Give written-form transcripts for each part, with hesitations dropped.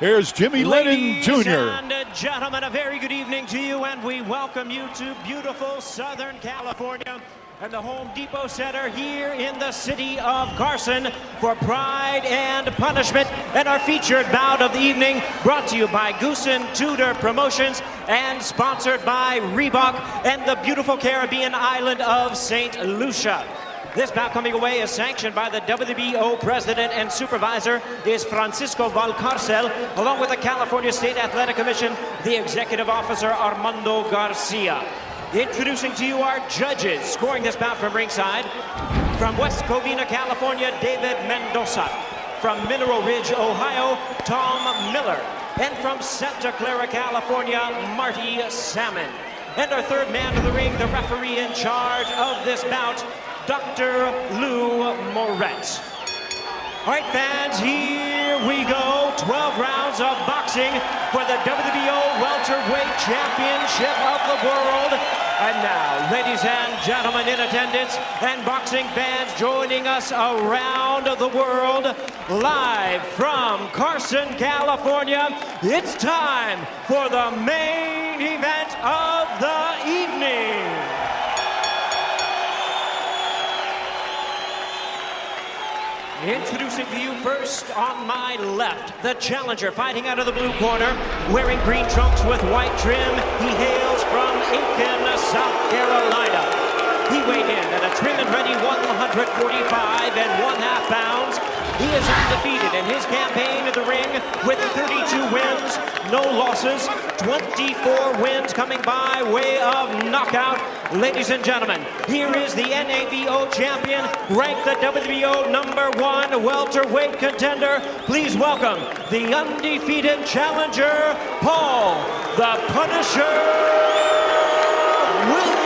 Here's Jimmy Lennon Jr. Ladies and gentlemen, a very good evening to you, and we welcome you to beautiful Southern California and the Home Depot Center here in the city of Carson for Pride and Punishment, and our featured bout of the evening brought to you by Goose & Tudor Promotions and sponsored by Reebok and the beautiful Caribbean island of St. Lucia. This bout coming away is sanctioned by the WBO president and supervisor is Francisco Valcarcel, along with the California State Athletic Commission, the executive officer Armando Garcia. Introducing to you our judges, scoring this bout from ringside. From West Covina, California, David Mendoza. From Mineral Ridge, Ohio, Tom Miller. And from Santa Clara, California, Marty Salmon. And our third man of the ring, the referee in charge of this bout, Dr. Lou Moret. All right, fans, here we go. 12 rounds of boxing for the WBO Welterweight Championship of the world. And now, ladies and gentlemen in attendance and boxing fans joining us around the world, live from Carson, California, it's time for the main event of the evening. Introducing to you first on my left, the challenger fighting out of the blue corner, wearing green trunks with white trim. He hails from Aiken, South Carolina. He weighed in at a trim and ready 145 1/2 pounds. He is undefeated in his campaign in the ring with 32 wins, no losses, 24 wins coming by way of knockout. Ladies and gentlemen, here is the NABO champion, ranked the WBO #1 welterweight contender. Please welcome the undefeated challenger, Paul the Punisher Williams.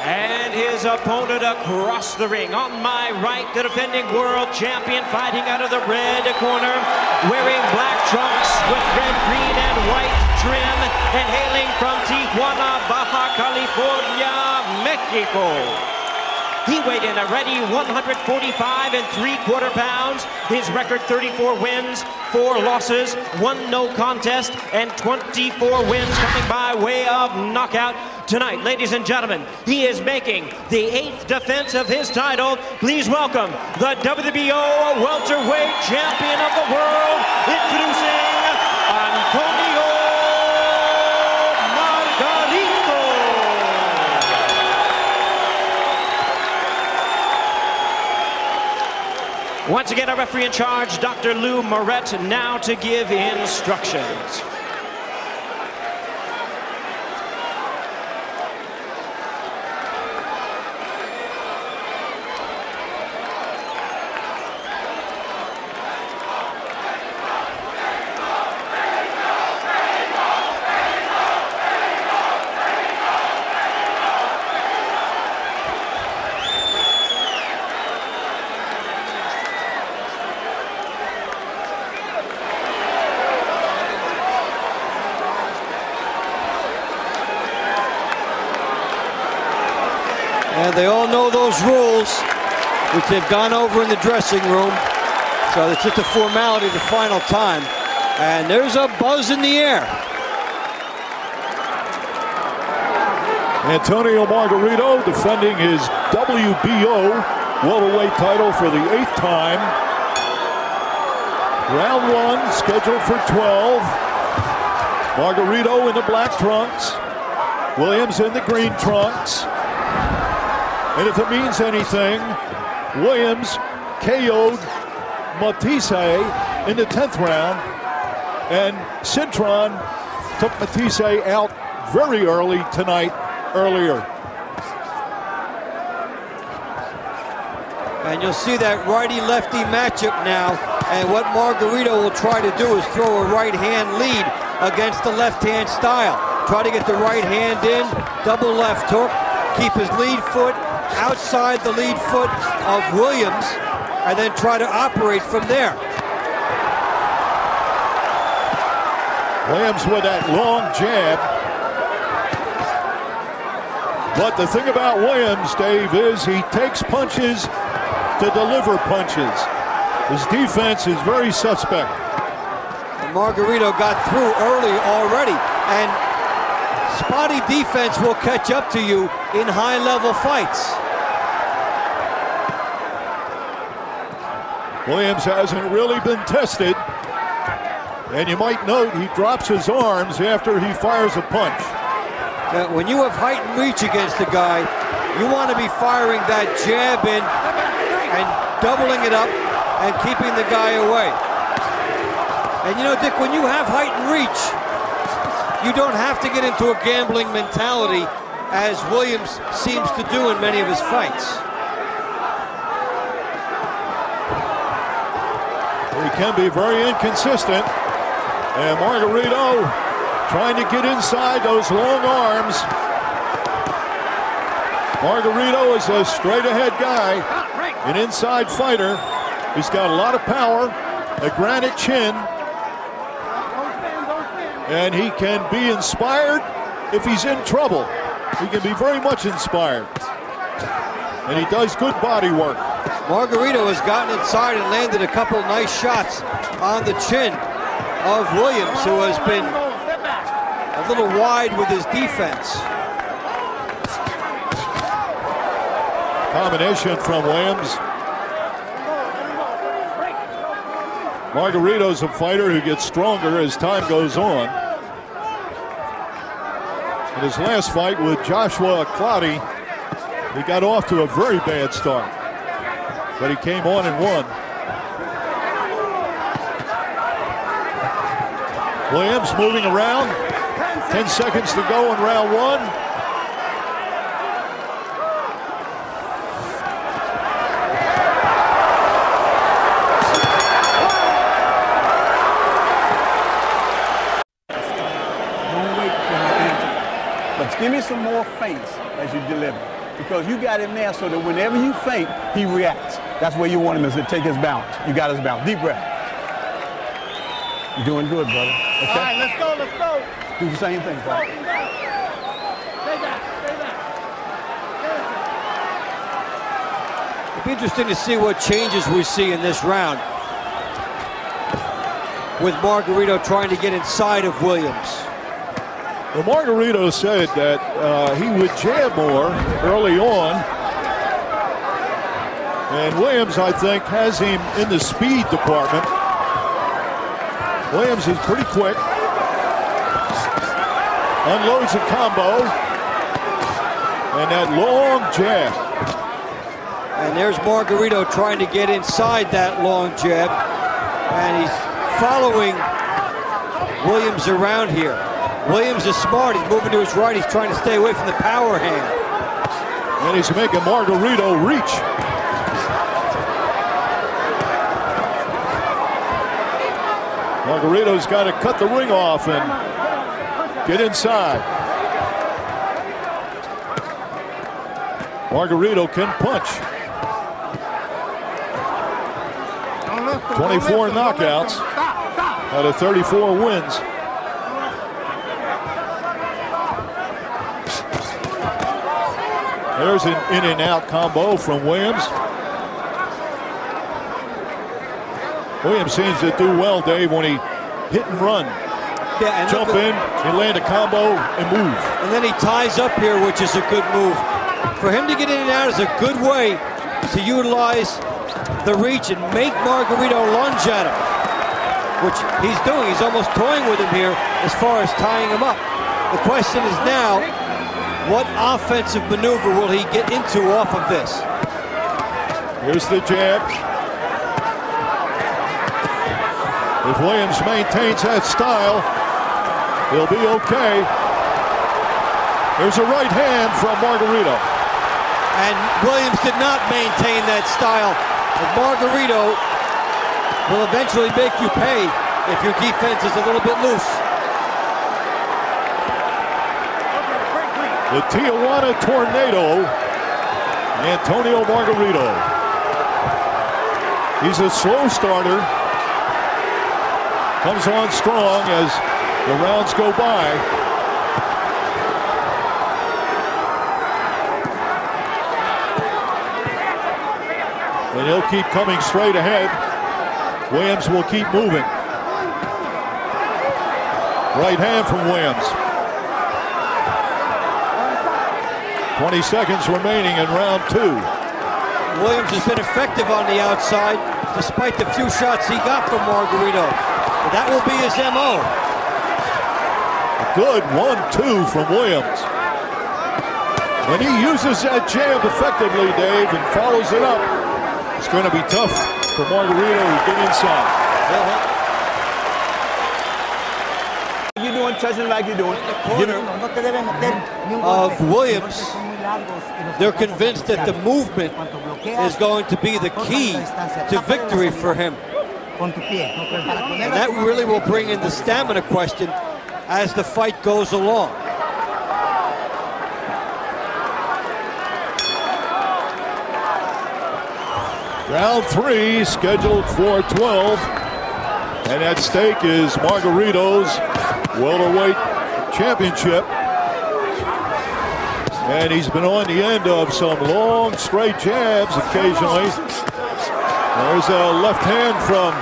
And his opponent across the ring. On my right, the defending world champion fighting out of the red corner, wearing black trunks with red, green, and white trim, and hailing from Tijuana, Baja California, Mexico. He weighed in a ready 145 3/4 pounds. His record 34 wins, 4 losses, 1 no contest, and 24 wins coming by way of knockout. Tonight, ladies and gentlemen, he is making the 8th defense of his title. Please welcome the WBO welterweight champion of the world, introducing Antonio Margarito. Once again, our referee in charge, Dr. Lou Moret, now to give instructions. And they all know those rules, which they've gone over in the dressing room. So it's just a formality the final time. And there's a buzz in the air. Antonio Margarito defending his WBO welterweight title for the 8th time. Round 1 scheduled for 12. Margarito in the black trunks, Williams in the green trunks. And if it means anything, Williams KO'd Matisse in the 10th round, and Cintron took Matisse out very early tonight, earlier. And you'll see that righty-lefty matchup now, and what Margarito will try to do is throw a right-hand lead against the left-hand style. Try to get the right hand in, double left hook, keep his lead foot outside the lead foot of Williams, and then try to operate from there. Williams with that long jab. But the thing about Williams, Dave, is he takes punches to deliver punches. His defense is very suspect. And Margarito got through early already, and spotty defense will catch up to you in high-level fights. Williams hasn't really been tested. And you might note he drops his arms after he fires a punch. Now, when you have height and reach against a guy, you want to be firing that jab in and doubling it up and keeping the guy away. And you know, Dick, when you have height and reach, you don't have to get into a gambling mentality, as Williams seems to do in many of his fights. He can be very inconsistent. And Margarito trying to get inside those long arms. Margarito is a straight-ahead guy, an inside fighter. He's got a lot of power, a granite chin, and he can be inspired if he's in trouble. He can be very much inspired. And he does good body work. Margarito has gotten inside and landed a couple nice shots on the chin of Williams, who has been a little wide with his defense. Combination from Williams. Margarito's a fighter who gets stronger as time goes on. In his last fight with Joshua Cloudy, he got off to a very bad start, but he came on and won. Williams moving around. 10 seconds to go in round one. Don't wait for my answer. But give me some more feints as you deliver. Because you got him there so that whenever you feint, he reacts. That's where you want him, is to take his balance. You got his balance. Deep breath. You're doing good, brother. Okay? All right, let's go, let's go. Do the same thing, brother. Stay back, stay back. It'll be interesting to see what changes we see in this round, with Margarito trying to get inside of Williams. Well, Margarito said that he would jab more early on. And Williams, I think, has him in the speed department. Williams is pretty quick. Unloads a combo. And that long jab. And there's Margarito trying to get inside that long jab. And he's following Williams around here. Williams is smart. He's moving to his right. He's trying to stay away from the power hand. And he's making Margarito reach. Margarito's got to cut the ring off and get inside. Margarito can punch. 24 knockouts out of 34 wins. There's an in and out combo from Williams. Williams seems to do well, Dave, when he hit and run. Yeah, and jump in, and land a combo, and move. And then he ties up here, which is a good move. For him to get in and out is a good way to utilize the reach and make Margarito lunge at him, which he's doing. He's almost toying with him here as far as tying him up. The question is now, what offensive maneuver will he get into off of this? Here's the jab. If Williams maintains that style, he'll be okay. There's a right hand from Margarito. And Williams did not maintain that style. And Margarito will eventually make you pay if your defense is a little bit loose. The Tijuana Tornado, Antonio Margarito. He's a slow starter. Comes on strong as the rounds go by. And he'll keep coming straight ahead. Williams will keep moving. Right hand from Williams. 20 seconds remaining in round 2. Williams has been effective on the outside, despite the few shots he got from Margarito. But that will be his MO. A good 1-2 from Williams. When he uses that jab effectively, Dave, and follows it up, it's going to be tough for Margarito to get inside. You're doing, touching like you're doing. Of Williams, they're convinced that the movement is going to be the key to victory for him. And that really will bring in the stamina question as the fight goes along. Round 3 scheduled for 12. And at stake is Margarito's welterweight championship. And he's been on the end of some long straight jabs occasionally. There's a left hand from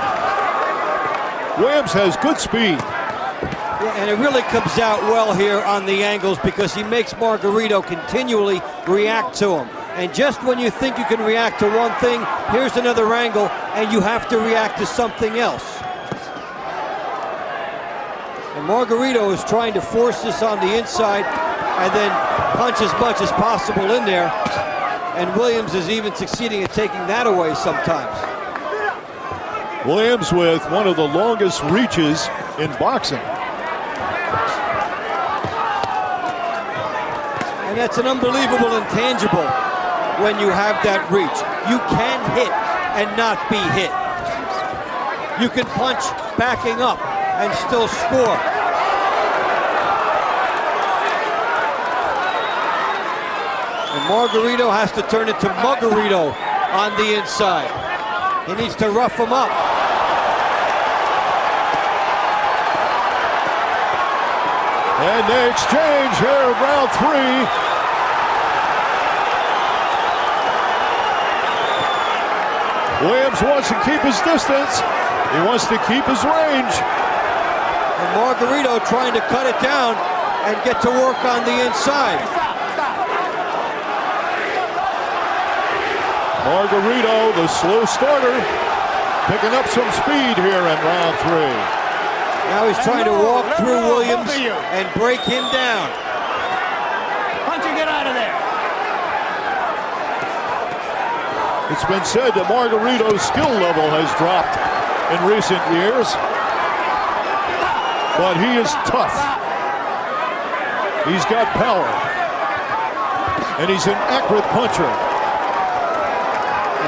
Williams. Has good speed. Yeah, and it really comes out well here on the angles because he makes Margarito continually react to him. And just when you think you can react to one thing, here's another angle, and you have to react to something else. And Margarito is trying to force this on the inside and then punch as much as possible in there. And Williams is even succeeding at taking that away sometimes. Williams with one of the longest reaches in boxing. And that's an unbelievable intangible when you have that reach. You can hit and not be hit. You can punch backing up and still score. And Margarito has to turn it to Margarito on the inside. He needs to rough him up. And they exchange here in round 3. Williams wants to keep his distance. He wants to keep his range. And Margarito trying to cut it down and get to work on the inside. Margarito, the slow starter, picking up some speed here in round 3. Now he's trying to walk through Williams and break him down. Punch and get out of there. It's been said that Margarito's skill level has dropped in recent years, but he is tough. He's got power, and he's an accurate puncher.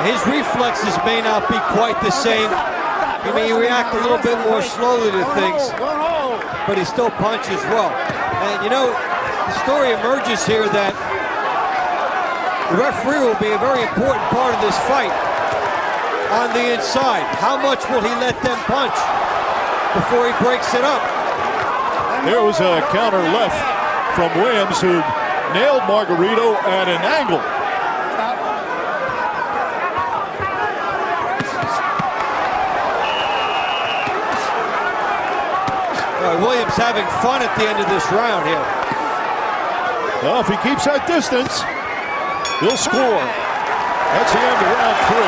His reflexes may not be quite the same. He may react a little bit more slowly to things, but he still punches well. And you know, the story emerges here that the referee will be a very important part of this fight on the inside. How much will he let them punch before he breaks it up? There was a counter left from Williams who nailed Margarito at an angle. Williams having fun at the end of this round here. Well, if he keeps that distance, he'll score. That's the end of round 3.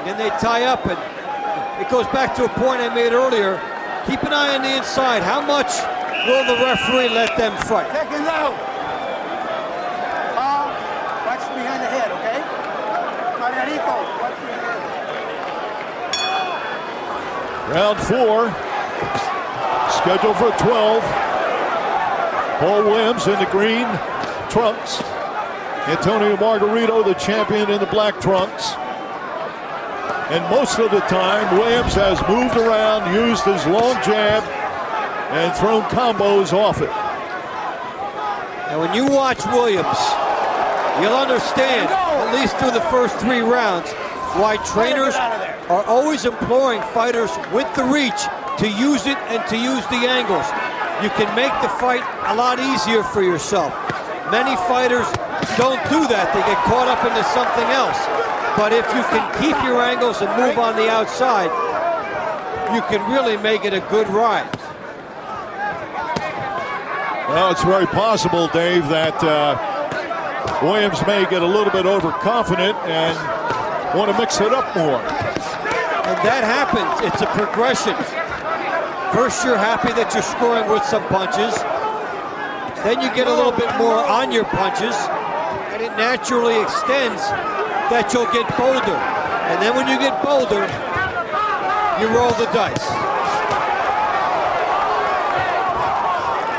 Then they tie up, and it goes back to a point I made earlier. Keep an eye on the inside. How much will the referee let them fight? Seconds out. Watch behind the head, okay? Margarito, watch behind the head. Round 4, scheduled for 12. Paul Williams in the green trunks. Antonio Margarito, the champion, in the black trunks. And most of the time, Williams has moved around, used his long jab, and thrown combos off it. And when you watch Williams, you'll understand, at least through the first 3 rounds, why trainers are always imploring fighters with the reach to use it and to use the angles. you can make the fight a lot easier for yourself. Many fighters don't do that. They get caught up into something else. But if you can keep your angles and move on the outside, you can really make it a good ride. Well, it's very possible, Dave, that Williams may get a little bit overconfident and want to mix it up more. And that happens. It's a progression. First, you're happy that you're scoring with some punches. Then you get a little bit more on your punches, and it naturally extends that you'll get bolder. And then when you get bolder, you roll the dice.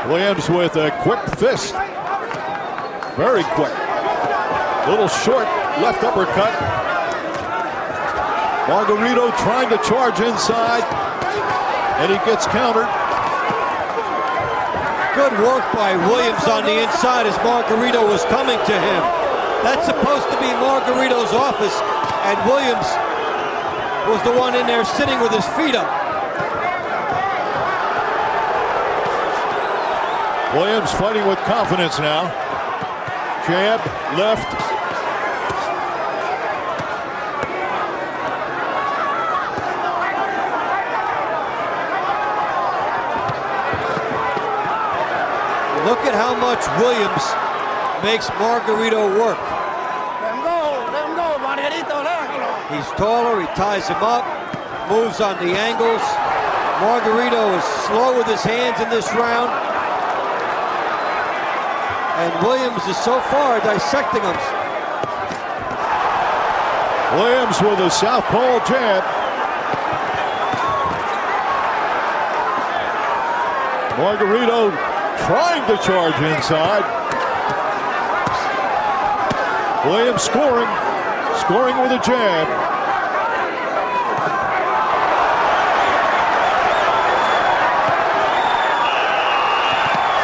Williams with a quick fist. Very quick. Little short left uppercut. Margarito trying to charge inside, and he gets countered. Good work by Williams on the inside as Margarito was coming to him. That's supposed to be Margarito's office, and Williams was the one in there sitting with his feet up. Williams fighting with confidence now. Jab, left. Look at how much Williams makes Margarito work. Let him go, Margarito, déjalo. He's taller, he ties him up, moves on the angles. Margarito is slow with his hands in this round. And Williams is so far dissecting him. Williams with a southpaw jab. Margarito trying to charge inside. Williams scoring with a jab.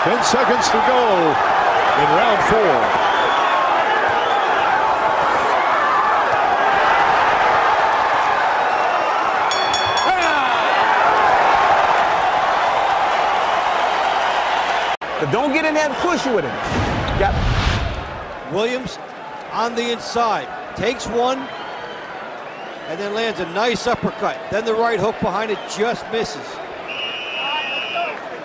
Ten seconds to go in round 4. But don't get in there and push with him. Got Williams on the inside, takes one, and then lands a nice uppercut. Then the right hook behind it just misses.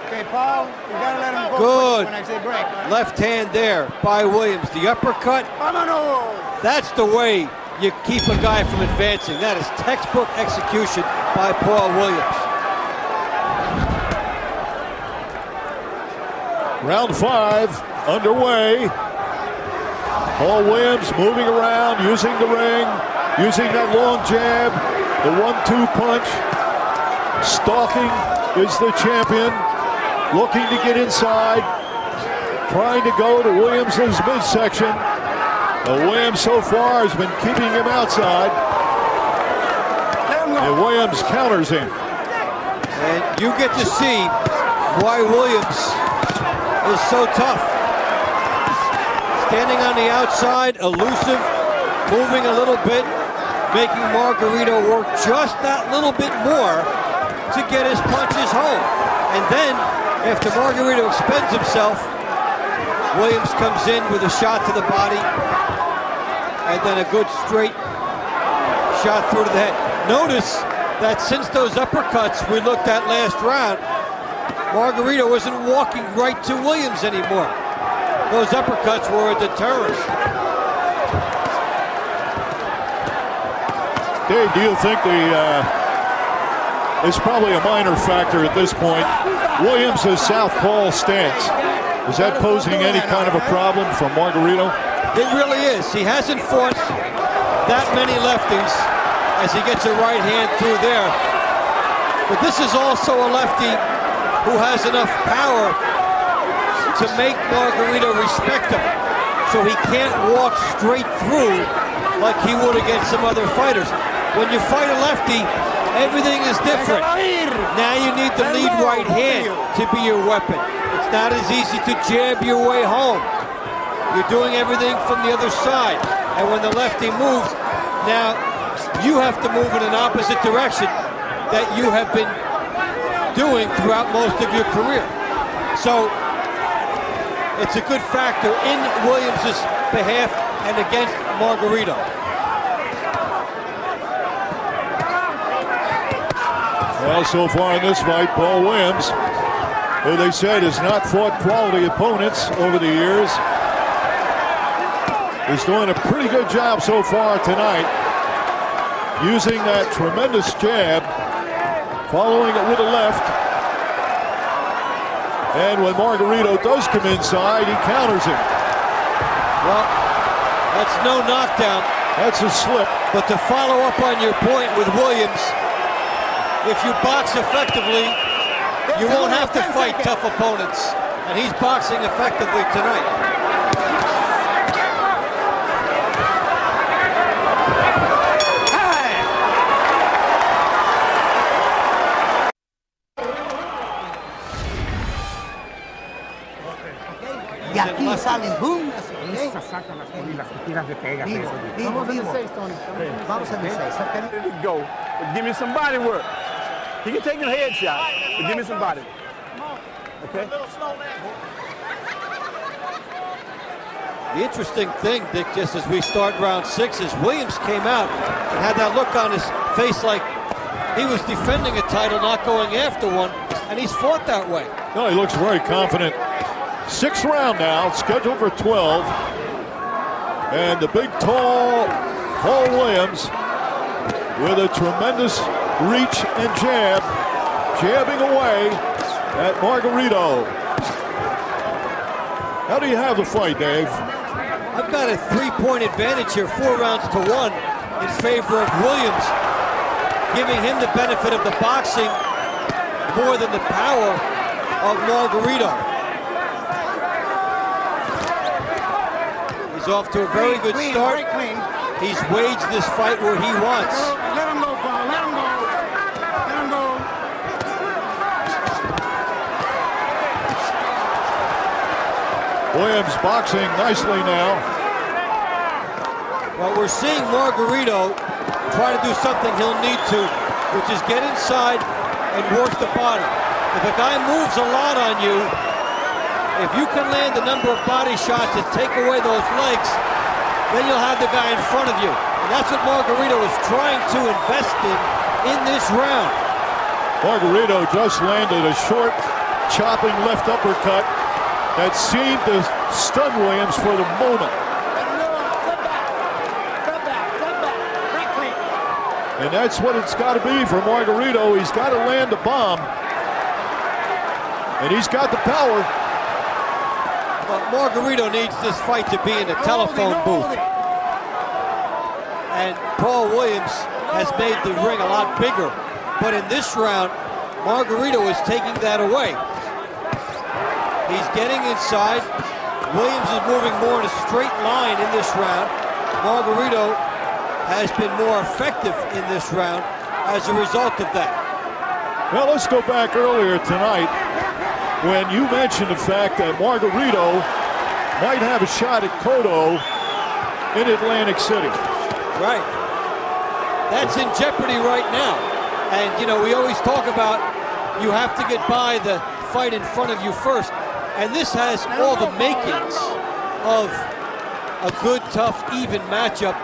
Okay, Paul, you gotta let him go Good. when I say break. Right? Left hand there by Williams. The uppercut, Vámonos! that's the way you keep a guy from advancing. That is textbook execution by Paul Williams. Round 5 underway. Paul Williams moving around, using the ring, using that long jab, the 1-2 punch. Stalking is the champion, looking to get inside, trying to go to Williams' midsection. Williams so far has been keeping him outside, and Williams counters him. And you get to see why Williams is so tough. Standing on the outside, elusive, moving a little bit, making Margarito work just that little bit more to get his punches home. And then, after Margarito expends himself, Williams comes in with a shot to the body, and then a good straight shot through to the head. Notice that since those uppercuts we looked at last round, Margarito wasn't walking right to Williams anymore. Those uppercuts were a deterrent. Dave, do you think it's probably a minor factor at this point, Williams' southpaw stance? Is that posing any kind of a problem for Margarito? It really is. He hasn't fought that many lefties as he gets a right hand through there. But this is also a lefty who has enough power to make Margarito respect him. So he can't walk straight through like he would against some other fighters. When you fight a lefty, everything is different. Now you need the lead right hand to be your weapon. It's not as easy to jab your way home. You're doing everything from the other side. And when the lefty moves, now you have to move in an opposite direction that you have been doing throughout most of your career. So it's a good factor in Williams' behalf and against Margarito. Well, so far in this fight, Paul Williams, who they said has not fought quality opponents over the years, is doing a pretty good job so far tonight, using that tremendous jab, following it with a left. And when Margarito does come inside, he counters him. Well, that's no knockdown. That's a slip. But to follow up on your point with Williams, if you box effectively, you won't have to fight tough opponents. And he's boxing effectively tonight. Y aquí salen boom. Sacan las tiras de pegas. Vamos a 16, Tony. Vamos a 16. Ready to go. But give me some body work. He can take a headshot, but give me some body. Okay? The interesting thing, Dick, just as we start round 6, is Williams came out and had that look on his face like he was defending a title, not going after one, and he's fought that way. No, he looks very confident. 6th round now, scheduled for 12. And the big, tall Paul Williams with a tremendous reach and jab, jabbing away at Margarito. How do you have the fight, Dave? I've got a 3-point advantage here, 4 rounds to 1 in favor of Williams, giving him the benefit of the boxing more than the power of Margarito. He's off to a very good start. He's waged this fight where he wants. Let him go, Paul. Let him go. Let him go. Williams boxing nicely now. Well, we're seeing Margarito try to do something he'll need to, which is get inside and work the body. If a guy moves a lot on you, if you can land a number of body shots and take away those legs, then you'll have the guy in front of you. And that's what Margarito is trying to invest in this round. Margarito just landed a short, chopping left uppercut that seemed to stun Williams for the moment. And that's what it's got to be for Margarito. He's got to land a bomb. And he's got the power. Well, Margarito needs this fight to be in a telephone booth. And Paul Williams has made the ring a lot bigger. But in this round, Margarito is taking that away. He's getting inside. Williams is moving more in a straight line in this round. Margarito has been more effective in this round as a result of that. Well, let's go back earlier tonight when you mentioned the fact that Margarito might have a shot at Cotto in Atlantic City. Right. That's in jeopardy right now. And, you know, we always talk about you have to get by the fight in front of you first. And this has all the makings of a good, tough, even matchup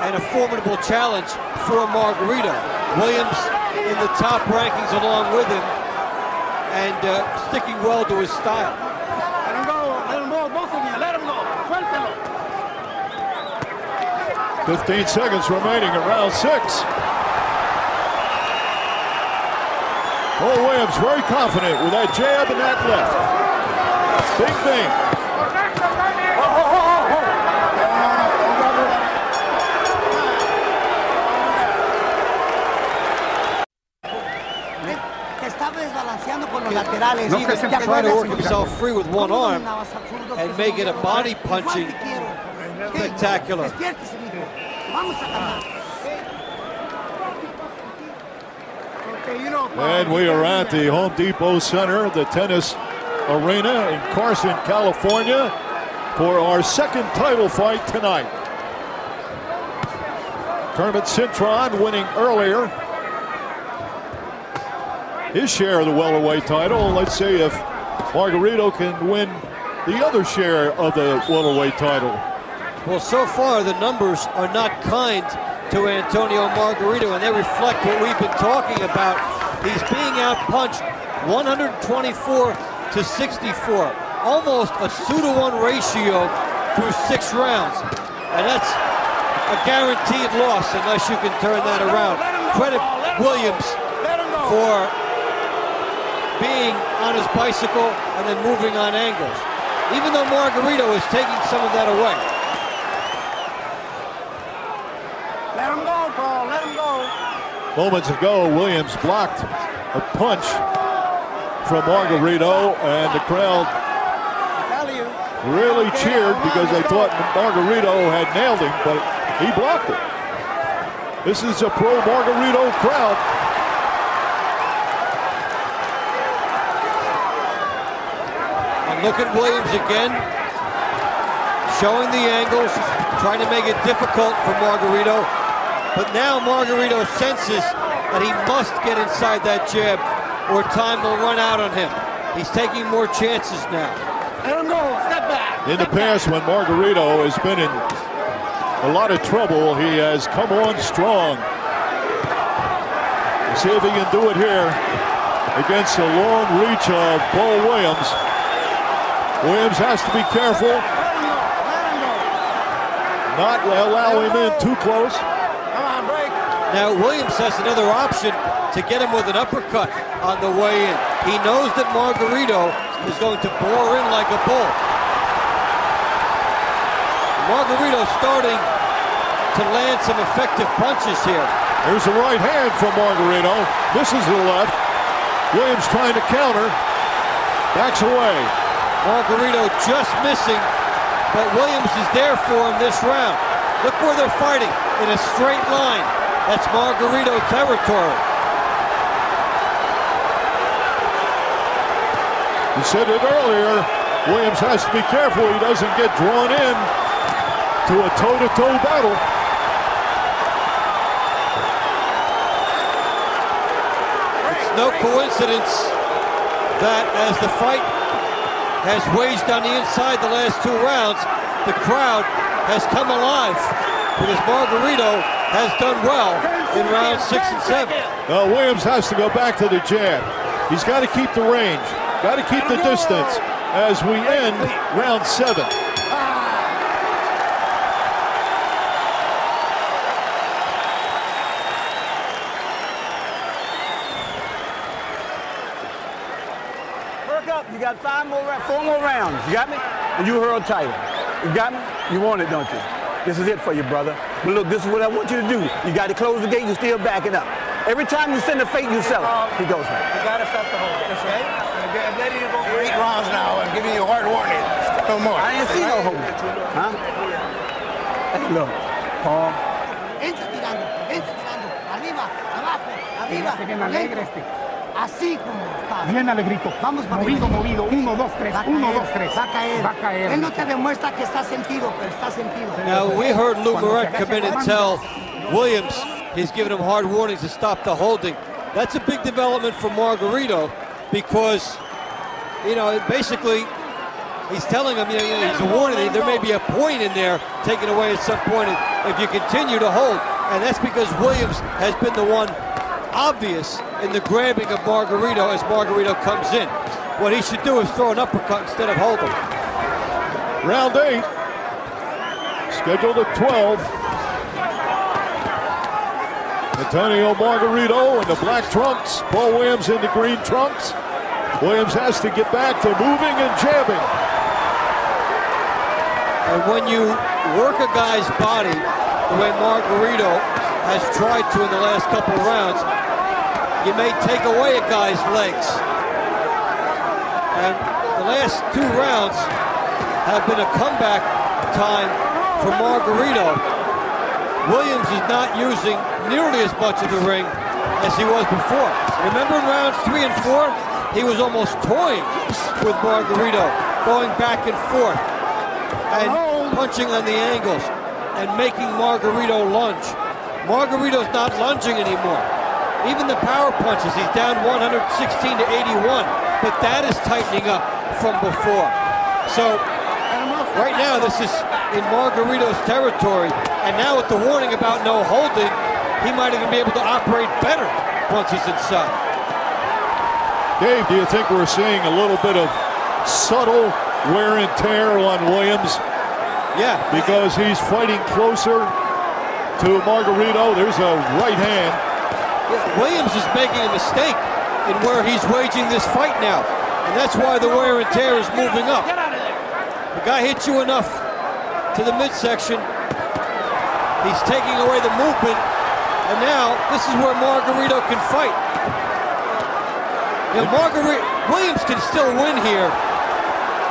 and a formidable challenge for Margarito. Williams in the top rankings along with him and sticking well to his style. Let him go, both of you, let him go. Suéltelo. 15 seconds remaining in round 6. Paul Williams very confident with that jab and that left. Bing, bing. Trying to work himself free with one arm and make it a body punching spectacular. And we are at the Home Depot Center, the tennis arena in Carson, California, for our second title fight tonight. Kermit Cintron winning earlier his share of the welterweight title. Let's see if Margarito can win the other share of the welterweight title. Well, so far the numbers are not kind to Antonio Margarito, and they reflect what we've been talking about. He's being outpunched 124 to 64, almost a 2-to-1 ratio through 6 rounds, and that's a guaranteed loss unless you can turn that around. Credit Williams for being on his bicycle and then moving on angles, even though Margarito is taking some of that away. Let him go, Paul. Let him go. Moments ago, Williams blocked a punch from Margarito, and the crowd really cheered because they thought Margarito had nailed him, but he blocked it. This is a pro-Margarito crowd. And look at Williams again, showing the angles, trying to make it difficult for Margarito. But now Margarito senses that he must get inside that jab or time will run out on him. He's taking more chances now. Let him go. Step back. In the past, when Margarito has been in a lot of trouble, he has come on strong. Let's see if he can do it here against the long reach of Paul Williams. Williams has to be careful, not allow him in too close. Come on, break. Now Williams has another option to get him with an uppercut on the way in. He knows that Margarito is going to bore in like a bull. Margarito starting to land some effective punches here. There's the right hand from Margarito. Misses the left. Williams trying to counter. Backs away. Margarito just missing, but Williams is there for him this round. Look where they're fighting, in a straight line. That's Margarito territory. You said it earlier, Williams has to be careful he doesn't get drawn in to a toe-to-toe battle. It's no coincidence that as the fight has waged on the inside the last 2 rounds, the crowd has come alive because Margarito has done well in rounds 6 and 7. Now Williams has to go back to the jab. He's got to keep the range, got to keep the distance as we end round 7. You got 4 more rounds. You got me? And you hurl title. You got me? You want it, don't you? This is it for you, brother. But look, this is what I want you to do. You got to close the gate. You're still backing up. Every time you send a fake, you sell it. He goes right. You got to stop the hold. That's right. I'm ready to go for 8 rounds now. I'm giving you a hard warning. No more. I didn't see no hold. Huh? Hey, look, Paul. Entra tirando. Arriba, abajo, arriba. Bien alegre este. Así como está. Bien alegrito. Vamos, movido. 1, 2, 3. 1, 2, 3. Va a caer. Va a caer. Él no te demuestra que está sentido, pero está sentido. Now, we heard Lou Moret come in and tell Williams he's giving him hard warnings to stop the holding. That's a big development for Margarito because, you know, basically he's telling him, you know, he's a warning. There may be a point in there taken away at some point if you continue to hold. And that's because Williams has been the one obvious in the grabbing of Margarito as Margarito comes in. What he should do is throw an uppercut instead of holding. Round 8, scheduled at 12. Antonio Margarito in the black trunks, Paul Williams in the green trunks. Williams has to get back to moving and jabbing. And when you work a guy's body the way Margarito has tried to in the last couple of rounds, you may take away a guy's legs. And the last 2 rounds have been a comeback time for Margarito. Williams is not using nearly as much of the ring as he was before. Remember in rounds 3 and 4, he was almost toying with Margarito, going back and forth and punching on the angles and making Margarito lunge. Margarito's not lunging anymore. Even the power punches, he's down 116 to 81. but that is tightening up from before. So right now this is in Margarito's territory, and now with the warning about no holding, he might even be able to operate better once he's inside. Dave, do you think we're seeing a little bit of subtle wear and tear on Williams? Yeah. Because he's fighting closer to Margarito. There's a right hand. Yeah, Williams is making a mistake in where he's waging this fight now, and that's why the wear and tear is moving up. The guy hits you enough to the midsection, he's taking away the movement, and now this is where Margarito can fight. You know, Williams can still win here,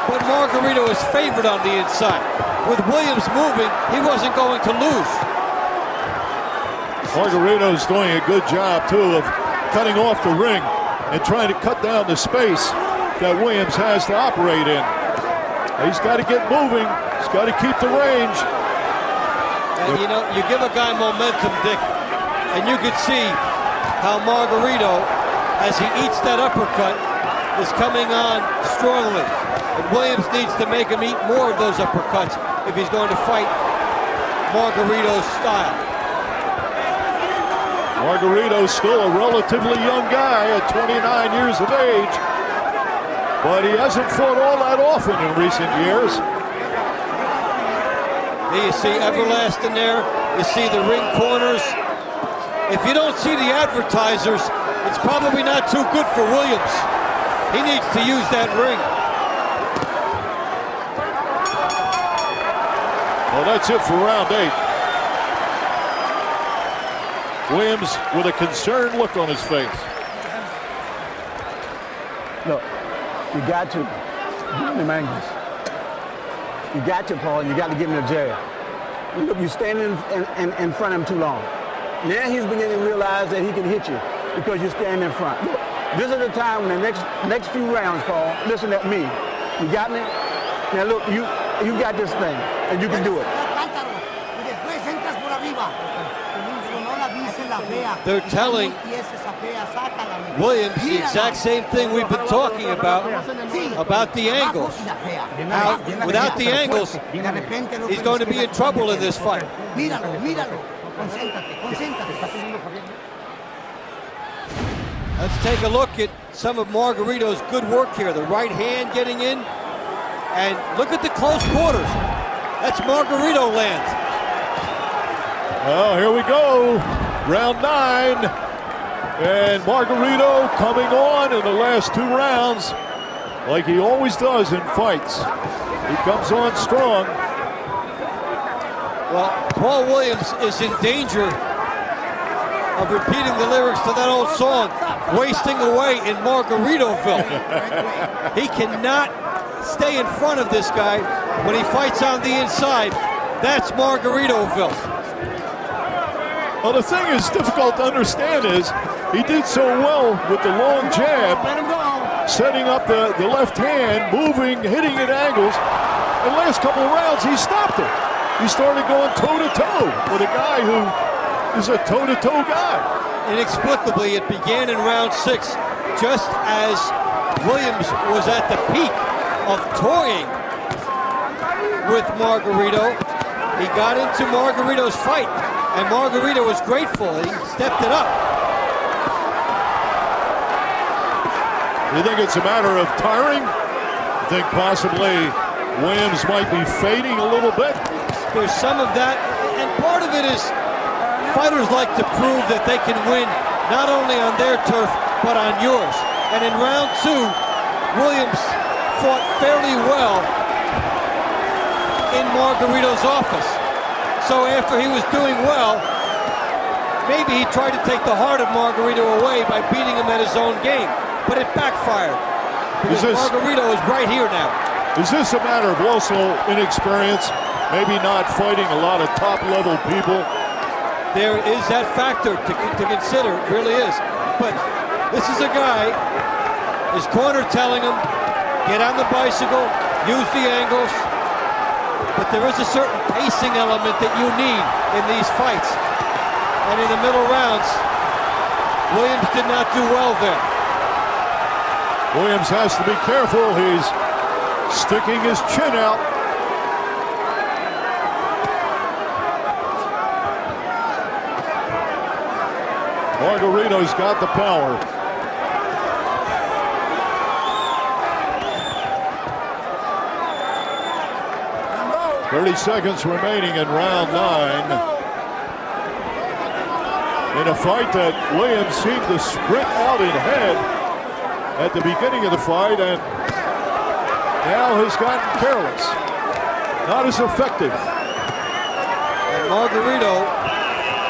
but Margarito is favored on the inside. With Williams moving, he wasn't going to lose. Margarito's doing a good job, too, of cutting off the ring and trying to cut down the space that Williams has to operate in. He's got to get moving. He's got to keep the range. And you know, you give a guy momentum, Dick, and you can see how Margarito, as he eats that uppercut, is coming on strongly. And Williams needs to make him eat more of those uppercuts if he's going to fight Margarito's style. Margarito's still a relatively young guy at 29 years of age, but he hasn't fought all that often in recent years. Here you see Everlasting there. You see the ring corners. If you don't see the advertisers, it's probably not too good for Williams. He needs to use that ring. Well, that's it for round 8. Williams with a concerned look on his face. Look, you got to give him angles. You got to, Paul, and you got to give him a jab. Look, you're standing in front of him too long. Now he's beginning to realize that he can hit you because you're standing in front. Look, this is the time when the next few rounds, Paul, listen at me. You got me? Now look, you got this thing, and you can do it. They're telling Williams the exact same thing we've been talking about the angles. Now, without the angles, he's going to be in trouble in this fight. Let's take a look at some of Margarito's good work here. The right hand getting in, and look at the close quarters. That's Margarito land. Well, here we go. Round 9. And Margarito coming on in the last 2 rounds like he always does in fights. He comes on strong. Well, Paul Williams is in danger of repeating the lyrics to that old song, Wasting Away in Margaritoville. He cannot stay in front of this guy when he fights on the inside. That's Margaritoville. Well, the thing is difficult to understand is he did so well with the long jab, setting up the left hand, moving, hitting at angles. In the last couple of rounds, he stopped it. He started going toe-to-toe with a guy who is a toe-to-toe guy. Inexplicably, it began in round 6, just as Williams was at the peak of toying with Margarito. He got into Margarito's fight, and Margarito was grateful. He stepped it up. You think it's a matter of tiring? You think possibly Williams might be fading a little bit? There's some of that, and part of it is fighters like to prove that they can win not only on their turf, but on yours. And in round 2, Williams fought fairly well in Margarito's office. So after he was doing well, maybe he tried to take the heart of Margarito away by beating him at his own game. But it backfired, because Margarito is right here now. Is this a matter of also inexperience? Maybe not fighting a lot of top-level people? There is that factor to consider, it really is. But this is a guy, his corner telling him, get on the bicycle, use the angles. But there is a certain pacing element that you need in these fights. And in the middle rounds, Williams did not do well there. Williams has to be careful. He's sticking his chin out. Margarito's got the power. 30 seconds remaining in round 9. In a fight that Williams seemed to sprint out ahead at the beginning of the fight and now has gotten careless. Not as effective. And Margarito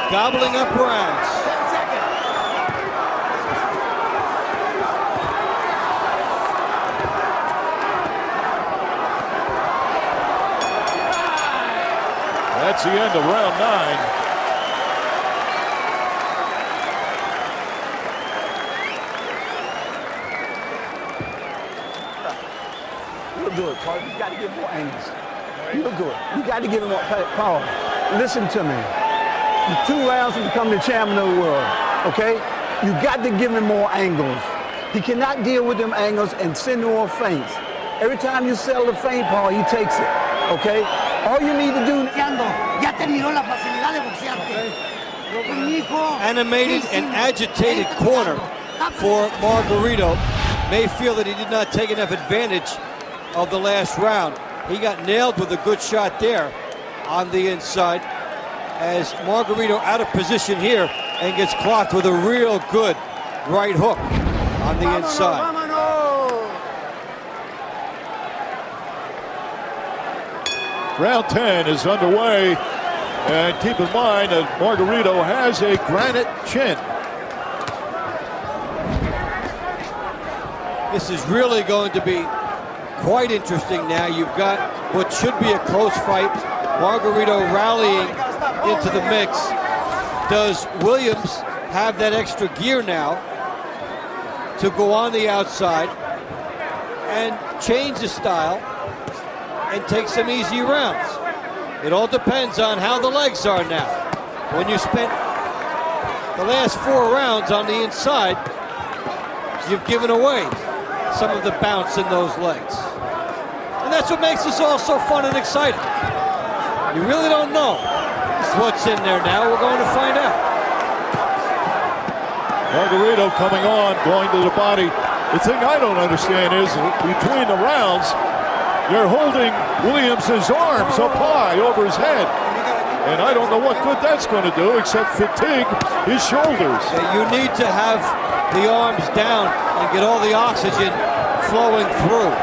gobbling up rounds. That's the end of round 9. You look good, Carson. You got to get more angles. You look good. You got to give him more power. Listen to me. You're 2 rounds to become the champion of the world, okay? You got to give him more angles. He cannot deal with them angles and send more feints. Every time you sell the feint, Paul, he takes it, okay? All you need to do... Ya terminó la facilidad de boxearte. Animated and agitated corner for Margarito. May feel that he did not take enough advantage of the last round. He got nailed with a good shot there on the inside as Margarito out of position here and gets clocked with a real good right hook on the inside. Round 10 is underway, and keep in mind that Margarito has a granite chin. This is really going to be quite interesting now. You've got what should be a close fight. Margarito rallying into the mix. Does Williams have that extra gear now to go on the outside and change the style and take some easy rounds? It all depends on how the legs are now. When you spent the last 4 rounds on the inside, you've given away some of the bounce in those legs. And that's what makes this all so fun and exciting. You really don't know what's in there now. We're going to find out. Margarito coming on, going to the body. The thing I don't understand is between the rounds, they're holding Williams' arms up high over his head. And I don't know what good that's going to do except fatigue his shoulders. You need to have the arms down and get all the oxygen flowing through.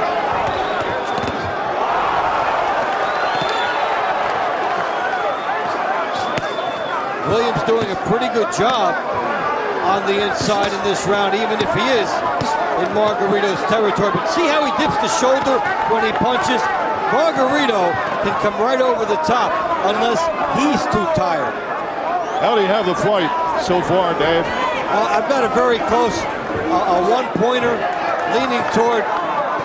Williams doing a pretty good job on the inside in this round, even if he is in Margarito's territory. But see how he dips the shoulder when he punches? Margarito can come right over the top unless he's too tired. How do you have the fight so far, Dave? I've got a very close, a one-pointer leaning toward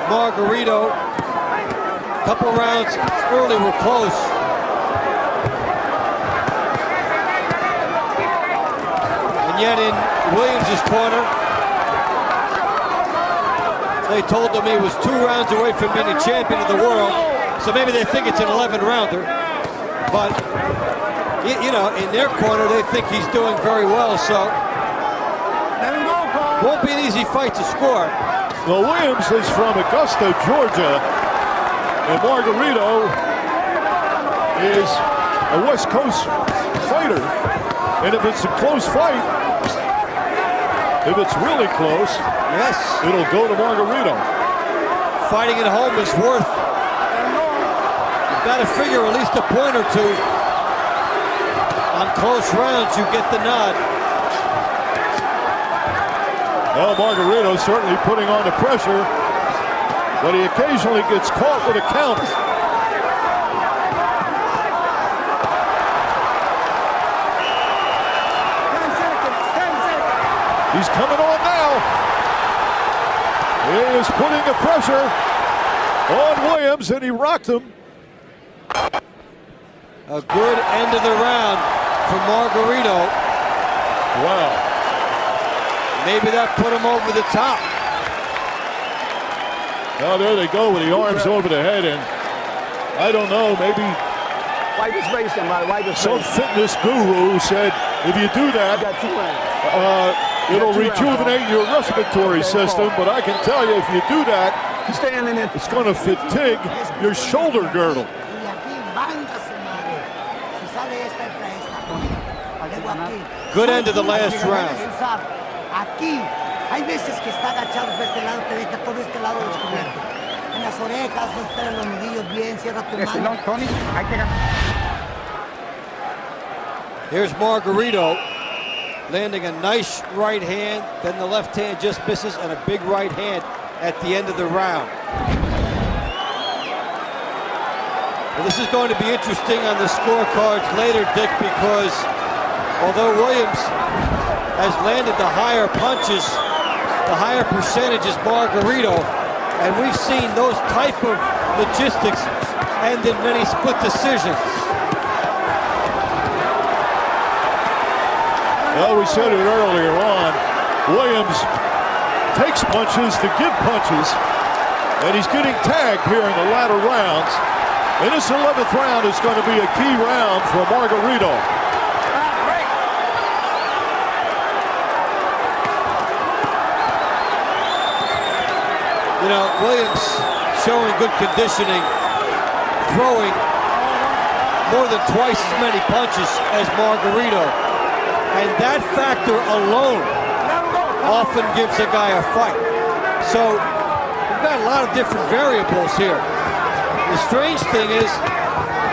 Margarito. A couple rounds early were close. And yet in Williams' corner, they told him he was 2 rounds away from being a champion of the world. So maybe they think it's an 11-rounder. But, you know, in their corner, they think he's doing very well. So won't be an easy fight to score. Well, Williams is from Augusta, Georgia. And Margarito is a West Coast fighter. And if it's a close fight, if it's really close, yes, it'll go to Margarito. Fighting at home is worth, you've got to figure at least a point or two. On close rounds, you get the nod. Well, Margarito certainly putting on the pressure, but he occasionally gets caught with a counter. He's coming on now. He is putting the pressure on Williams, and he rocked him. A good end of the round for Margarito. Wow. Maybe that put him over the top. Well, there they go with the arms over the head, and I don't know, maybe Wipe his face, somebody. Wipe his some face. fitness guru said if you do that, You got 2 rounds. it'll rejuvenate your respiratory system. But I can tell you, if you do that, You stand in it. it's going to fatigue your shoulder girdle. Y aquí, manda su madre. Si sale esta, entra esta. Luego aquí. Good end of the last round. Aquí, hay veces que está agachado por este lado, te deja todo este lado descubierto. En las orejas, no están los nudillos bien, cierra tu mano. Tony, hay que ganar. Here's Margarito landing a nice right hand, then the left hand just misses, and a big right hand at the end of the round. Well, this is going to be interesting on the scorecards later, Dick, because although Williams has landed the higher punches, the higher percentage is Margarito, and we've seen those type of logistics end in many split decisions. Well, we said it earlier on. Williams takes punches to give punches, and he's getting tagged here in the latter rounds. And this 11th round is going to be a key round for Margarito. You know, Williams showing good conditioning, throwing more than twice as many punches as Margarito. And that factor alone often gives a guy a fight. So we've got a lot of different variables here. The strange thing is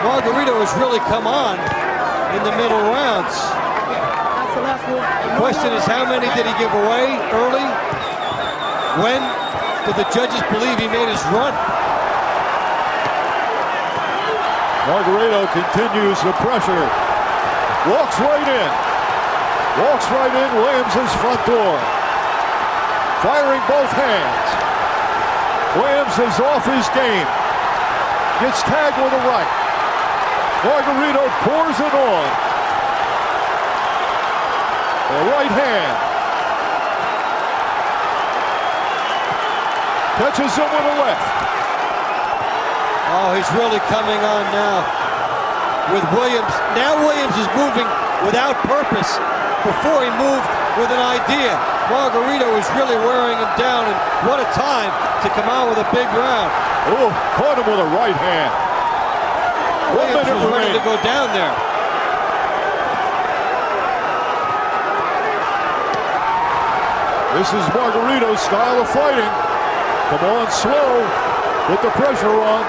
Margarito has really come on in the middle rounds. The question is, how many did he give away early? When did the judges believe he made his run? Margarito continues the pressure. Walks right in. Walks right in Williams' front door. Firing both hands. Williams is off his game. Gets tagged with a right. Margarito pours it on. The right hand. Catches him with a left. Oh, he's really coming on now with Williams. Now Williams is moving without purpose. Before he moved with an idea. Margarito is really wearing him down, and what a time to come out with a big round. Oh, caught him with a right hand. Williams was ready to go down there. This is Margarito's style of fighting. Come on, slow. Put the pressure on.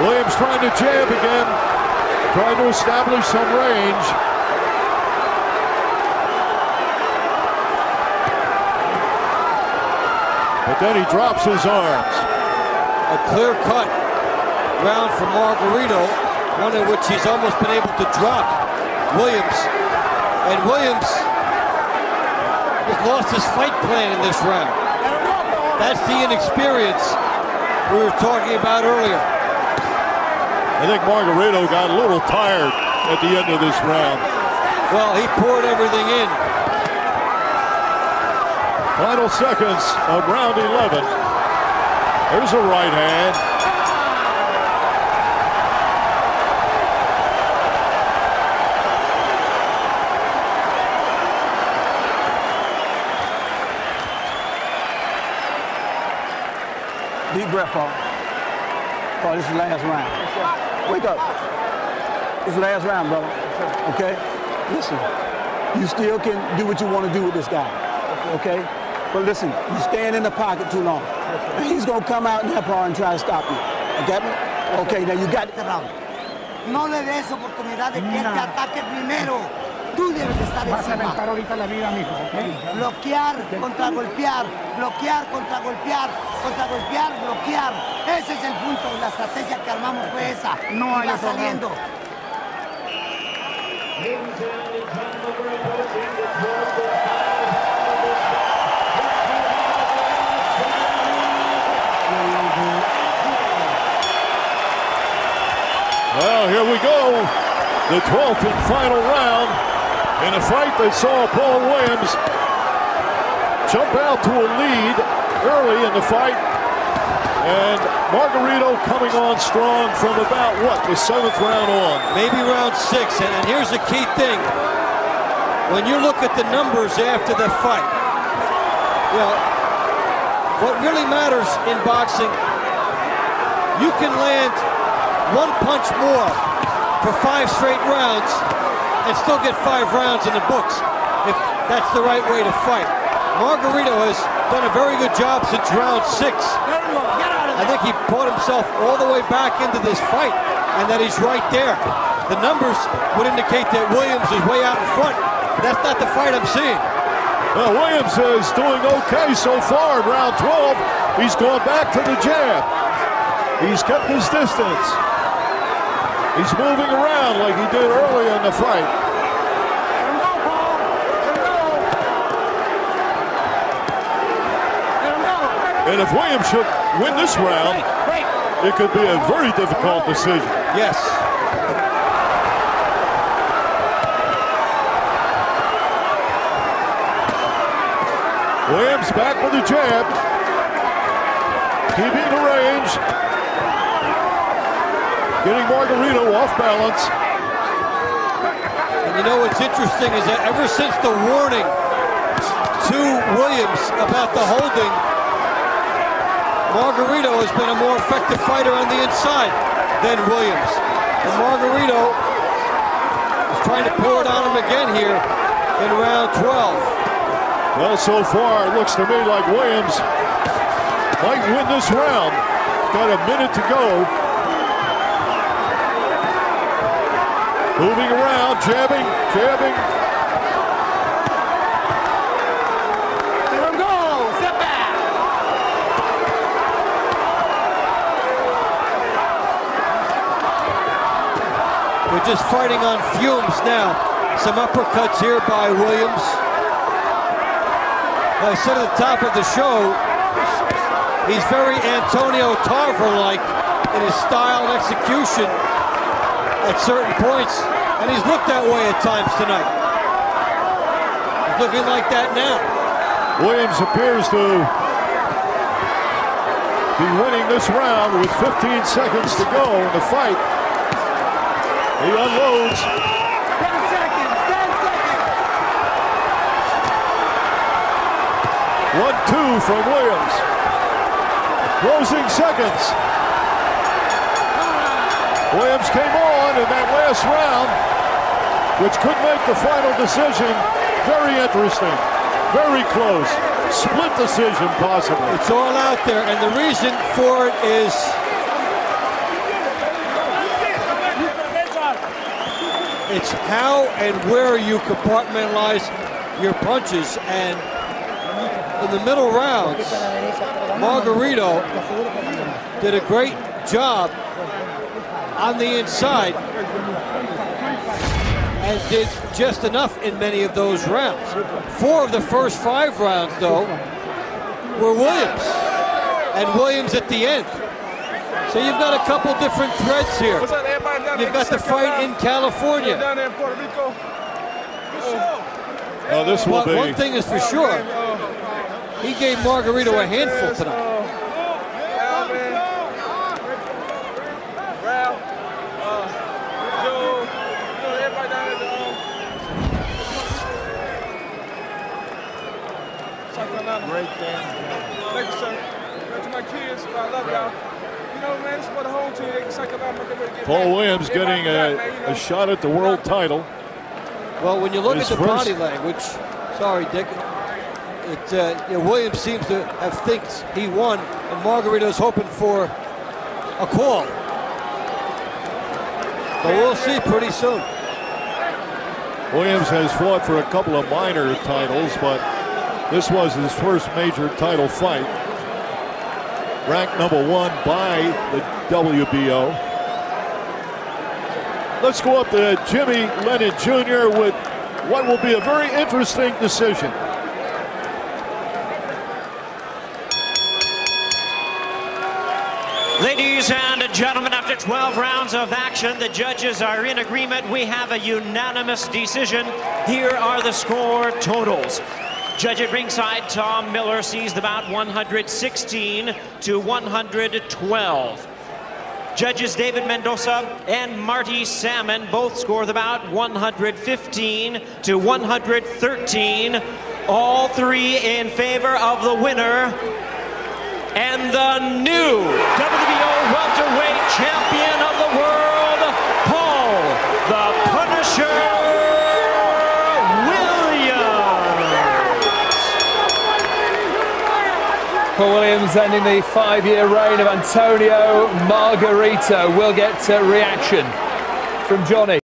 Williams trying to jab again. Trying to establish some range. But then he drops his arms. A clear-cut round for Margarito, one in which he's almost been able to drop Williams. And Williams has lost his fight plan in this round. That's the inexperience we were talking about earlier. I think Margarito got a little tired at the end of this round. Well, he poured everything in. Final seconds of round 11. There's a right hand. Deep breath, Paul. Paul, this is the last round. Wake up. This is the last round, brother. Okay? Listen, you still can do what you want to do with this guy. Okay? But listen, you stand in the pocket too long. And he's going to come out in that part and try to stop you. You get me? Okay, now you got it. No le des oportunidad de que él te ataque primero. Tú debes estar encima. Bloquear contra golpear, bloquear contra golpear, bloquear. Ese es el punto. La estrategia que armamos fue esa. No va saliendo. Well, here we go. The 12th and final round in a fight that saw Paul Williams jump out to a lead early in the fight. And Margarito coming on strong from about, what, the 7th round on? Maybe round 6. And here's the key thing. When you look at the numbers after the fight, you know, what really matters in boxing, you can land 1 punch more for 5 straight rounds and still get 5 rounds in the books, if that's the right way to fight. Margarito has done a very good job since round 6. I think he brought himself all the way back into this fight, and that he's right there. The numbers would indicate that Williams is way out in front. That's not the fight I'm seeing. Well, Williams is doing okay so far in round 12. He's gone back to the jab. He's kept his distance. He's moving around like he did earlier in the fight. And if Williams should win this round, it could be a very difficult decision. Yes. Williams back with the jab. Keeping the range. Getting Margarito off balance. And you know what's interesting is that ever since the warning to Williams about the holding, Margarito has been a more effective fighter on the inside than Williams. And Margarito is trying to pour it on him again here in round 12. Well, so far it looks to me like Williams might win this round. Got a minute to go. Moving around, jabbing, jabbing. Let him go! Step back! We're just fighting on fumes now. Some uppercuts here by Williams. I said at the top of the show, he's very Antonio Tarver-like in his style and execution at certain points, and he's looked that way at times tonight. He's looking like that now. Williams appears to be winning this round with 15 seconds to go in the fight. He unloads. 10 seconds! 10 seconds! 1-2 from Williams. Closing seconds. Williams came on in that last round, which could make the final decision very interesting. Very close. Split decision possible. It's all out there, and the reason for it is it's how and where you compartmentalize your punches. And in the middle rounds, Margarito did a great job on the inside and did just enough in many of those rounds. 4 of the first 5 rounds, though, were Williams, and Williams at the end. So you've got a couple different threads here. You've got the fight in California. This will be. One thing is for sure, he gave Margarito a handful tonight. Great thank you, sir. To my kids, I love y'all. You know, man, this is for the whole team. They can suck it out. Paul Williams getting a shot at the world title. Well, when you look at the body language, sorry, Dick, Williams seems to have thinks he won, and Margarito's hoping for a call. But we'll see pretty soon. Williams has fought for a couple of minor titles, but this was his first major title fight. Ranked #1 by the WBO. Let's go up to Jimmy Lennon Jr. with what will be a very interesting decision. Ladies and gentlemen, after 12 rounds of action, the judges are in agreement. We have a unanimous decision. Here are the score totals. Judge at ringside, Tom Miller, sees the bout 116 to 112. Judges David Mendoza and Marty Salmon both score the bout 115 to 113. All three in favor of the winner and the new WBO welterweight champion of the world, Paul the Punisher Paul Williams ending the 5-year reign of Antonio Margarito. We'll get reaction from Johnny.